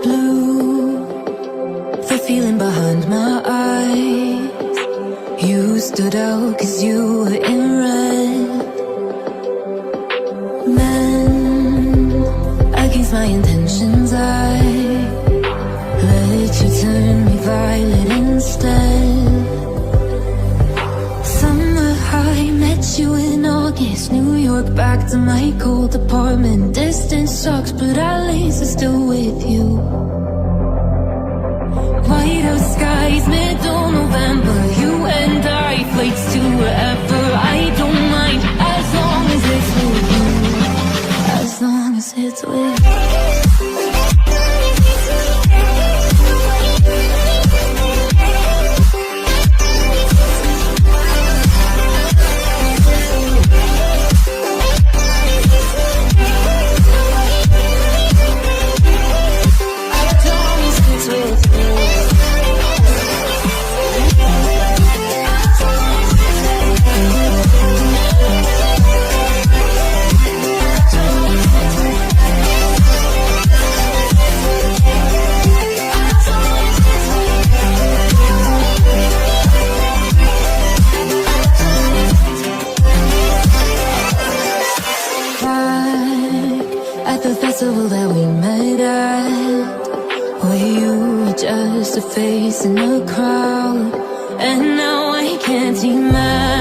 Blue, the feeling behind my eyes. You stood out 'cause you were in red. Men, against my intentions, I let you turn me violet instead. Summer high, met you in August. New York, back to my cold apartment. Distance sucks, but at least I'm still with you. White out skies, middle November. You and I, flights to wherever. I don't mind, as long as it's with you. As long as it's with you. At the festival that we met at, where you were just a face in the crowd, and now I can't imagine